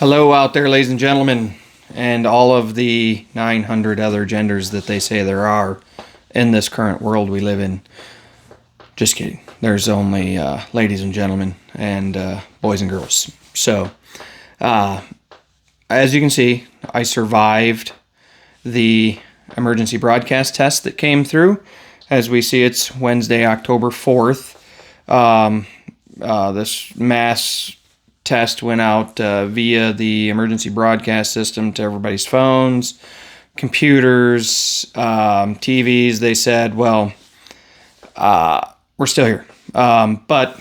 Hello out there, ladies and gentlemen, and all of the 900 other genders that they say there are in this current world we live in. Just kidding. There's only ladies and gentlemen and boys and girls. So, as you can see, I survived the emergency broadcast test that came through. As we see, it's Wednesday, October 4th. This mass test went out via the emergency broadcast system to everybody's phones, computers, TVs. They said, well, we're still here. But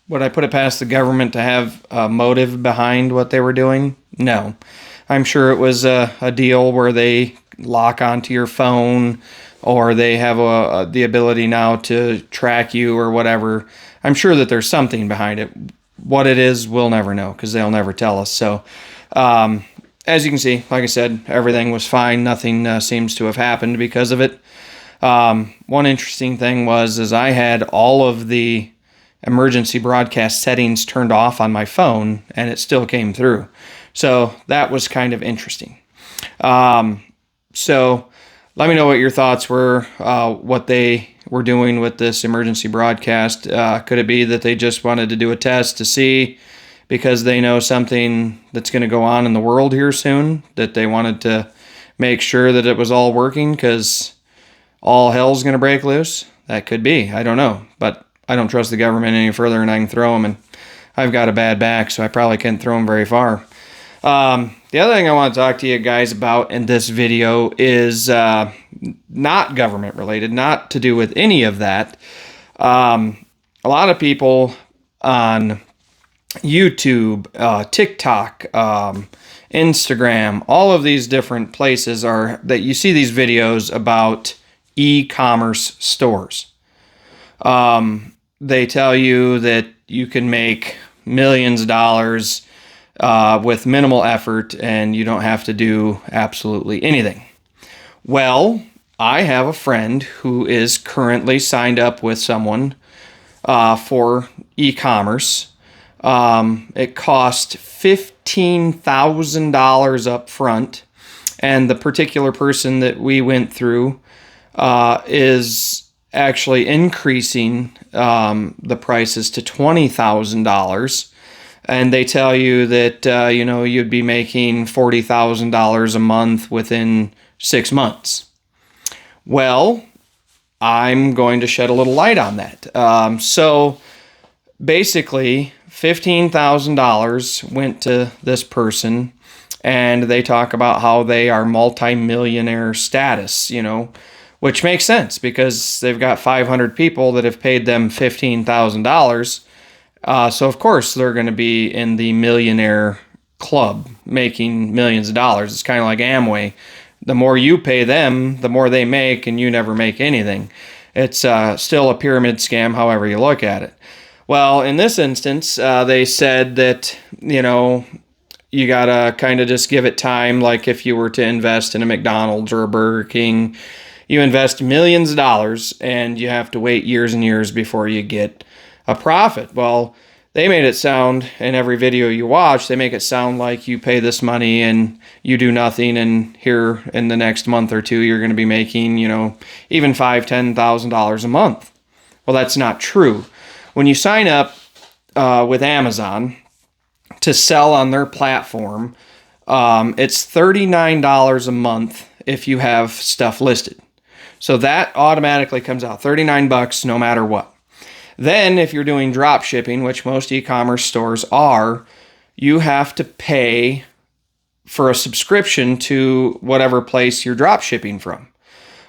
would I put it past the government to have a motive behind what they were doing? No. I'm sure it was a deal where they lock onto your phone, or they have the ability now to track you or whatever. I'm sure that there's something behind it. What it is, we'll never know because they'll never tell us. So, as you can see, like I said, everything was fine. Nothing seems to have happened because of it. One interesting thing is I had all of the emergency broadcast settings turned off on my phone, and it still came through. So that was kind of interesting. So let me know what your thoughts were, what they were doing with this emergency broadcast. Could it be that they just wanted to do a test to see, because they know something that's going to go on in the world here soon, that they wanted to make sure that it was all working because all hell's going to break loose? That could be. I don't know. But I don't trust the government any further, and I can throw them, and I've got a bad back, so I probably can't throw them very far. The other thing I want to talk to you guys about in this video is not government related, not to do with any of that. A lot of people on YouTube, TikTok, Instagram, all of these different places are that you see these videos about e-commerce stores. They tell you that you can make millions of dollars with minimal effort, and you don't have to do absolutely anything. Well, I have a friend who is currently signed up with someone for e-commerce. It cost $15,000 up front, and the particular person that we went through is actually increasing the prices to $20,000. And they tell you that, you'd be making $40,000 a month within 6 months. Well, I'm going to shed a little light on that. So basically, $15,000 went to this person, and they talk about how they are multi-millionaire status, which makes sense because they've got 500 people that have paid them $15,000. So, of course, they're going to be in the millionaire club making millions of dollars. It's kind of like Amway. The more you pay them, the more they make, and you never make anything. It's still a pyramid scam, however you look at it. Well, in this instance, they said that, you got to kind of just give it time. Like if you were to invest in a McDonald's or a Burger King, you invest millions of dollars, and you have to wait years and years before you get a profit. Well, they made it sound, in every video you watch, they make it sound like you pay this money and you do nothing, and here in the next month or two you're going to be making, even $5,000-$10,000 a month. Well, that's not true. When you sign up with Amazon to sell on their platform, it's $39 a month if you have stuff listed. So that automatically comes out $39 no matter what. Then, if you're doing drop shipping, which most e-commerce stores are, you have to pay for a subscription to whatever place you're drop shipping from.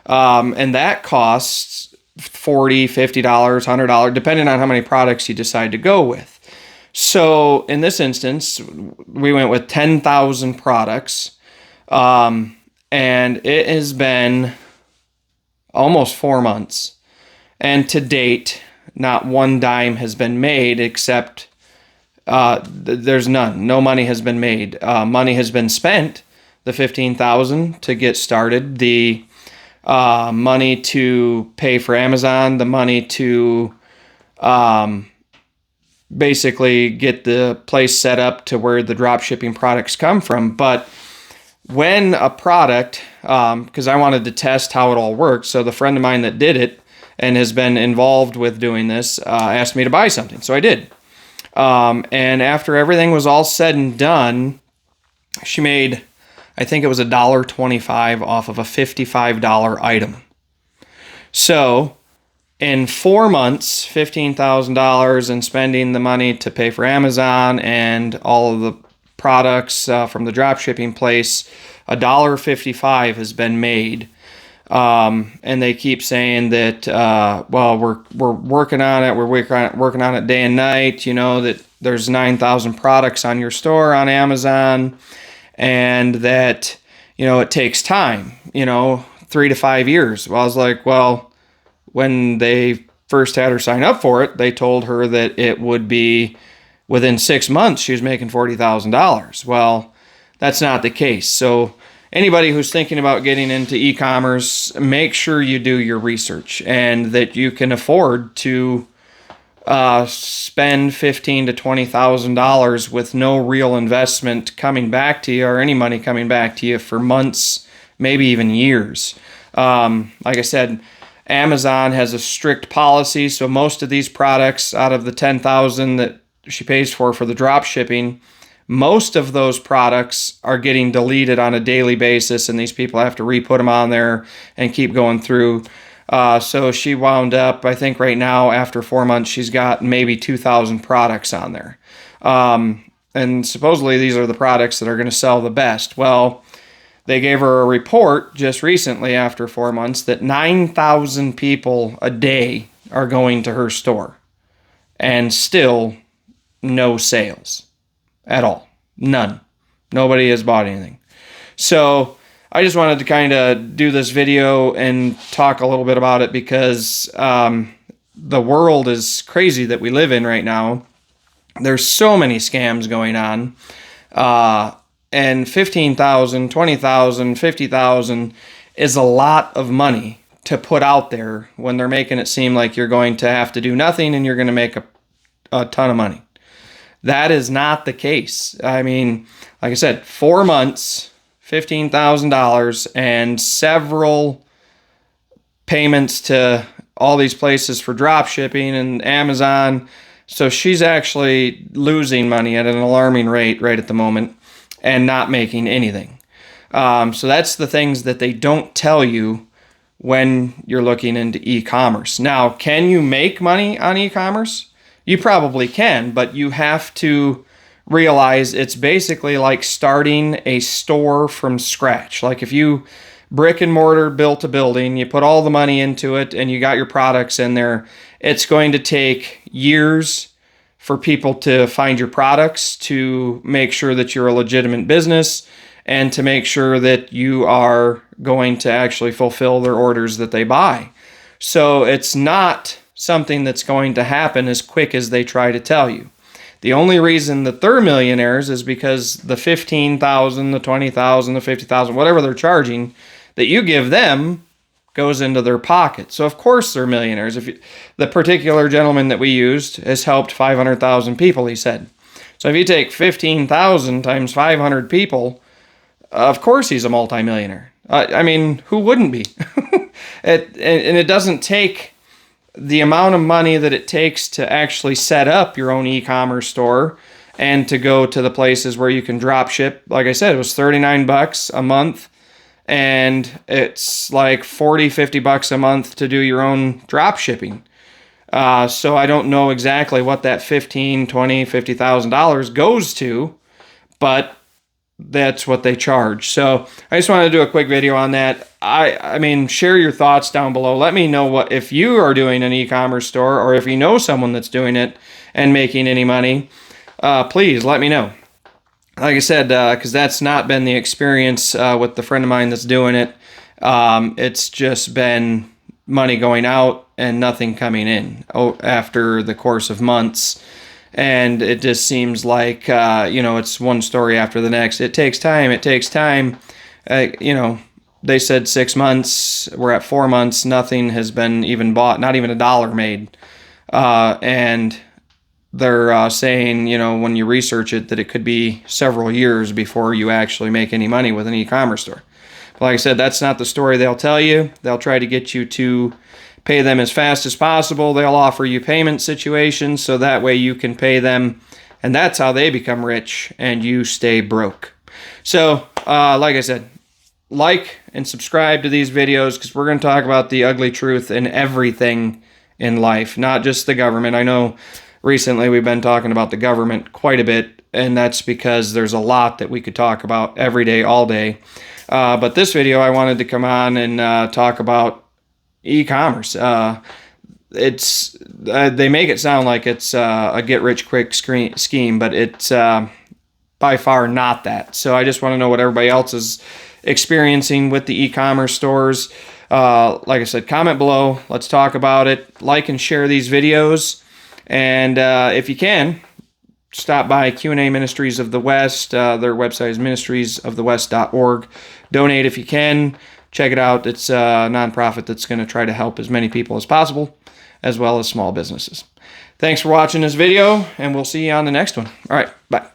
And that costs $40, $50, $100, depending on how many products you decide to go with. So, in this instance, we went with 10,000 products, and it has been almost 4 months. And to date, not one dime has been made, except there's none. No money has been made. Money has been spent, the $15,000 to get started, the money to pay for Amazon, the money to basically get the place set up to where the drop shipping products come from. But when a product, because I wanted to test how it all works, so the friend of mine that did it and has been involved with doing this asked me to buy something, so I did. And after everything was all said and done, she made, I think it was $1.25 off of a $55 item. So in 4 months, $15,000, and spending the money to pay for Amazon and all of the products from the drop shipping place, $1.55 has been made. And they keep saying that, well, we're working on it. We're working on it day and night. You know, that there's 9,000 products on your store on Amazon, and that, you know, it takes time, 3 to 5 years. Well, I was like, well, when they first had her sign up for it, they told her that it would be within 6 months she was making $40,000. Well, that's not the case. So anybody who's thinking about getting into e-commerce, make sure you do your research and that you can afford to spend $15,000 to $20,000 with no real investment coming back to you, or any money coming back to you for months, maybe even years. Like I said, Amazon has a strict policy, so most of these products, out of the 10,000 that she pays for the drop shipping, most of those products are getting deleted on a daily basis, and these people have to re-put them on there and keep going through. So she wound up, I think right now, after 4 months, she's got maybe 2,000 products on there. And supposedly these are the products that are going to sell the best. Well, they gave her a report just recently after 4 months that 9,000 people a day are going to her store, and still no sales at all. None. Nobody has bought anything. So I just wanted to kind of do this video and talk a little bit about it, because the world is crazy that we live in right now. There's so many scams going on. And $15,000, $20,000, $50,000 is a lot of money to put out there when they're making it seem like you're going to have to do nothing and you're going to make a ton of money. That is not the case. I mean, like I said, 4 months, $15,000, and several payments to all these places for drop shipping and Amazon. So she's actually losing money at an alarming rate right at the moment and not making anything. So that's the things that they don't tell you when you're looking into e-commerce. Now, can you make money on e-commerce? You probably can, but you have to realize it's basically like starting a store from scratch. Like if you brick and mortar built a building, you put all the money into it, and you got your products in there, it's going to take years for people to find your products, to make sure that you're a legitimate business, and to make sure that you are going to actually fulfill their orders that they buy. So it's not something that's going to happen as quick as they try to tell you. The only reason that they're millionaires is because the $15,000, the $20,000, the $50,000, whatever they're charging, that you give them goes into their pocket. So of course they're millionaires. The particular gentleman that we used has helped 500,000 people, he said. So if you take 15,000 times 500 people, of course he's a multimillionaire. I mean, who wouldn't be? And it doesn't take the amount of money that it takes to actually set up your own e-commerce store and to go to the places where you can drop ship. Like I said, it was $39 a month, and it's like $40, $50 a month to do your own drop shipping. So I don't know exactly what that $15,000, $20,000, $50,000 goes to, but that's what they charge. So I just wanted to do a quick video on that. I mean, share your thoughts down below. Let me know what, if you are doing an e-commerce store, or if you know someone that's doing it and making any money, please let me know. Like I said, because that's not been the experience with the friend of mine that's doing it. It's just been money going out and nothing coming in after the course of months. And it just seems like, it's one story after the next. It takes time. It takes time. They said 6 months. We're at 4 months. Nothing has been even bought. Not even $1 made. And they're saying, when you research it, that it could be several years before you actually make any money with an e-commerce store. But like I said, that's not the story they'll tell you. They'll try to get you to pay them as fast as possible. They'll offer you payment situations so that way you can pay them, and that's how they become rich and you stay broke. So, like I said, like and subscribe to these videos, because we're going to talk about the ugly truth in everything in life, not just the government. I know recently we've been talking about the government quite a bit, and that's because there's a lot that we could talk about every day, all day. But this video, I wanted to come on and talk about e-commerce. They make it sound like it's a get-rich-quick scheme, but it's by far not that. So I just want to know what everybody else is experiencing with the e-commerce stores. Like I said, comment below. Let's talk about it. Like and share these videos. And if you can, stop by Q&A Ministries of the West. Their website is ministriesofthewest.org. Donate if you can. Check it out. It's a nonprofit that's going to try to help as many people as possible, as well as small businesses. Thanks for watching this video, and we'll see you on the next one. All right, bye.